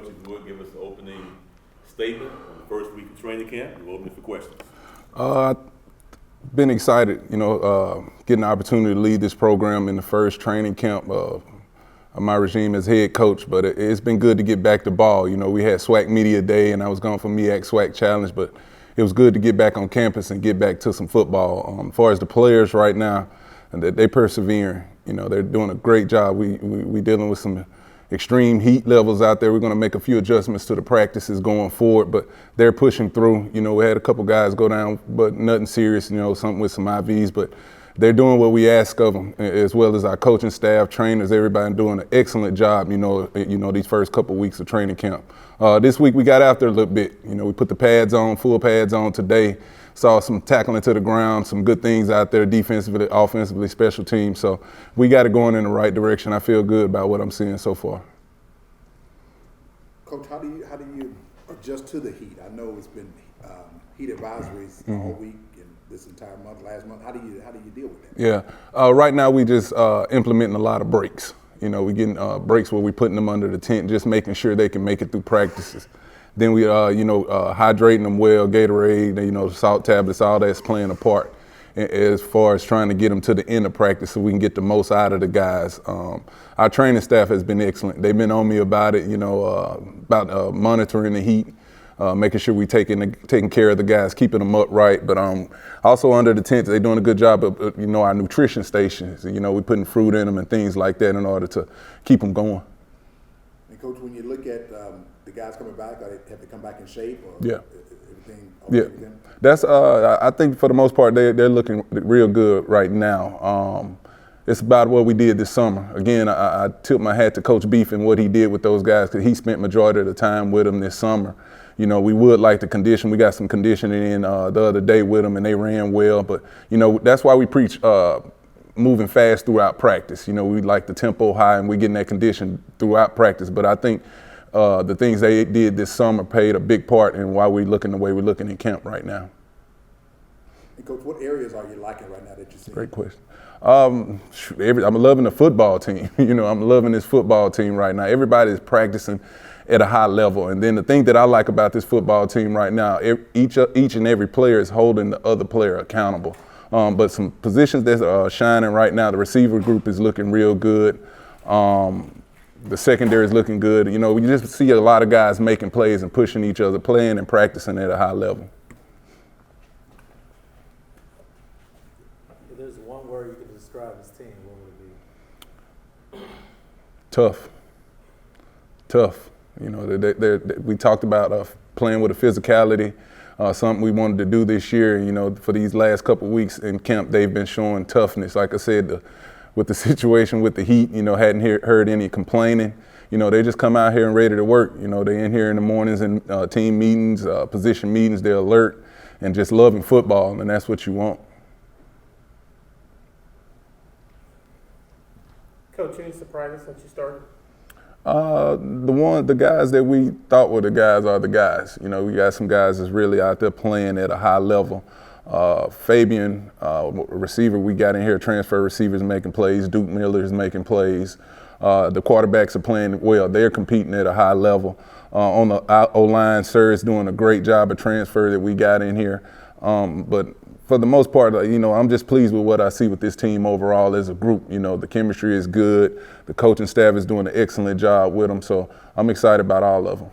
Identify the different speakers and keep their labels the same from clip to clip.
Speaker 1: if you would give us the opening statement on the first week of training camp. We'll open it for questions.
Speaker 2: Been excited, getting the opportunity to lead this program in the first training camp of my regime as head coach, but it's been good to get back to ball. We had SWAC Media Day and I was going for MEAC SWAC Challenge, but it was good to get back on campus and get back to some football. As far as the players right now, they persevering. They're doing a great job. We dealing with some extreme heat levels out there. We're going to make a few adjustments to the practices going forward, but they're pushing through. We had a couple guys go down, but nothing serious, something with some IVs, but they're doing what we ask of them, as well as our coaching staff, trainers, everybody doing an excellent job, these first couple weeks of training camp. This week we got after a little bit. We put the pads on, full pads on today. Saw some tackling to the ground, some good things out there defensively, offensively, special teams. So we got it going in the right direction. I feel good about what I'm seeing so far.
Speaker 3: Coach, how do you adjust to the heat? I know it's been heat advisories all week and this entire month, last month. How do you deal with that?
Speaker 2: Yeah, right now we just implementing a lot of breaks. We getting breaks where we putting them under the tent, just making sure they can make it through practices. Then we, hydrating them well, Gatorade, salt tablets, all that's playing a part as far as trying to get them to the end of practice so we can get the most out of the guys. Our training staff has been excellent. They've been on me about it, about monitoring the heat, making sure we taking care of the guys, keeping them upright. But also under the tent, they're doing a good job of, our nutrition stations. We putting fruit in them and things like that in order to keep them going.
Speaker 3: And Coach, when you look at the guys coming back, have they come back in shape? Or
Speaker 2: yeah.
Speaker 3: Everything
Speaker 2: yeah.
Speaker 3: With them?
Speaker 2: That's I think for the most part they're looking real good right now. It's about what we did this summer. Again, I tilt my hat to Coach Beef and what he did with those guys because he spent majority of the time with them this summer. We would like the condition. We got some conditioning in the other day with them and they ran well. But that's why we preach moving fast throughout practice. We like the tempo high and we getting that condition throughout practice. But I think the things they did this summer played a big part in why we're looking the way we're looking in camp right now.
Speaker 3: And Coach, what areas are you liking right now that you're seeing?
Speaker 2: Great question. I'm loving the football team. I'm loving this football team right now. Everybody's practicing at a high level. And then the thing that I like about this football team right now, each and every player is holding the other player accountable. But some positions that are shining right now, the receiver group is looking real good. The secondary is looking good. We just see a lot of guys making plays and pushing each other, playing and practicing at a high level.
Speaker 4: If there's one word you could describe this team, what would it be?
Speaker 2: Tough. We talked about playing with a physicality, something we wanted to do this year. For these last couple of weeks in camp, they've been showing toughness. Like I said, with the situation with the heat, hadn't heard any complaining. They just come out here and ready to work. They in here in the mornings and team meetings, position meetings, they're alert and just loving football, and that's what you want.
Speaker 5: Coach, any surprises since you started?
Speaker 2: The guys that we thought were the guys are the guys. We got some guys that's really out there playing at a high level. Fabian, receiver we got in here, transfer receivers making plays. Duke Miller is making plays. The quarterbacks are playing well. They're competing at a high level. On the O-line, Sir is doing a great job of transfer that we got in here. But for the most part, I'm just pleased with what I see with this team overall as a group. The chemistry is good. The coaching staff is doing an excellent job with them. So I'm excited about all of them.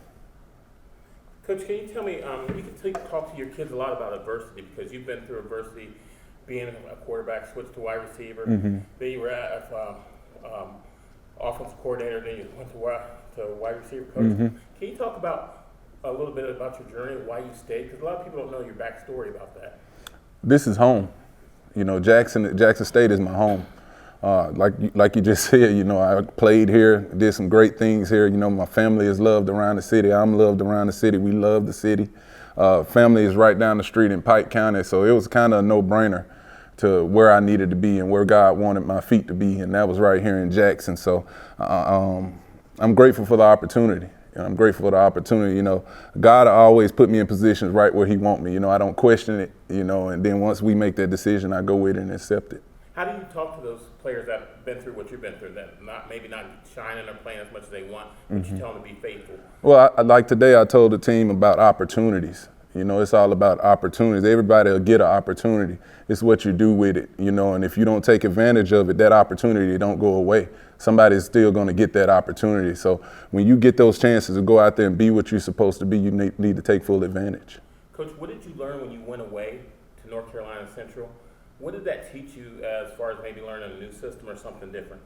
Speaker 5: Coach, can you tell me, you can talk to your kids a lot about adversity because you've been through adversity being a quarterback, switched to wide receiver.
Speaker 2: Mm-hmm.
Speaker 5: Then you were at offensive coordinator, then you went to wide receiver coach.
Speaker 2: Mm-hmm.
Speaker 5: Can you talk about a little bit about your journey, why you stayed? Because a lot of people don't know your backstory about that.
Speaker 2: This is home. Jackson State is my home. Like you just said, I played here, did some great things here. My family is loved around the city. I'm loved around the city. We love the city. Family is right down the street in Pike County, so it was kind of a no-brainer to where I needed to be and where God wanted my feet to be, and that was right here in Jackson. So I'm grateful for the opportunity. I'm grateful for the opportunity. God always put me in positions right where He want me. I don't question it. And then once we make that decision, I go with it and accept it.
Speaker 5: How do you talk to those players that been through what you've been through, that maybe not shining or playing as much as they want, but you tell them to be faithful.
Speaker 2: Well, like today, I told the team about opportunities. You know, it's all about opportunities. Everybody will get an opportunity. It's what you do with it, you know, and if you don't take advantage of it, that opportunity don't go away. Somebody's still going to get that opportunity. So when you get those chances to go out there and be what you're supposed to be, you need to take full advantage.
Speaker 5: Coach, what did you learn when you went away to North Carolina Central? What did that teach you as far as maybe learning a new system or something different?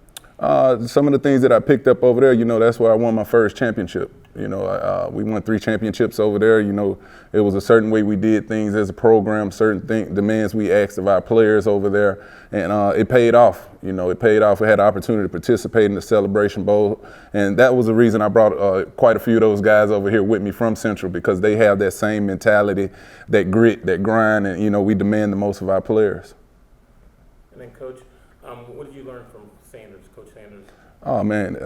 Speaker 2: Some of the things that I picked up over there, you know, that's where I won my first championship. You know, we won 3 championships over there. You know, it was a certain way we did things as a program, certain demands we asked of our players over there, and it paid off. You know, it paid off. We had the opportunity to participate in the Celebration Bowl, and that was the reason I brought quite a few of those guys over here with me from Central, because they have that same mentality, that grit, that grind, and, you know, we demand the most of our players.
Speaker 5: And then, Coach, what did you learn from Sanders, Coach Sanders?
Speaker 2: Oh man,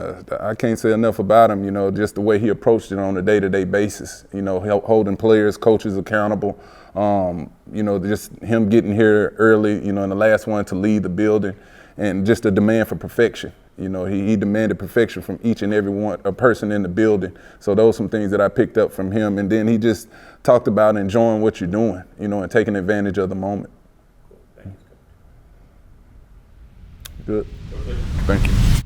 Speaker 2: I can't say enough about him. You know, just the way he approached it on a day-to-day basis. You know, holding players, coaches accountable. You know, just him getting here early. You know, and the last one to lead the building, and just a demand for perfection. You know, he demanded perfection from each and every a person in the building. So those are some things that I picked up from him. And then he just talked about enjoying what you're doing. You know, and taking advantage of the moment.
Speaker 5: Cool. Thank you, Coach.
Speaker 2: Good. Thank you.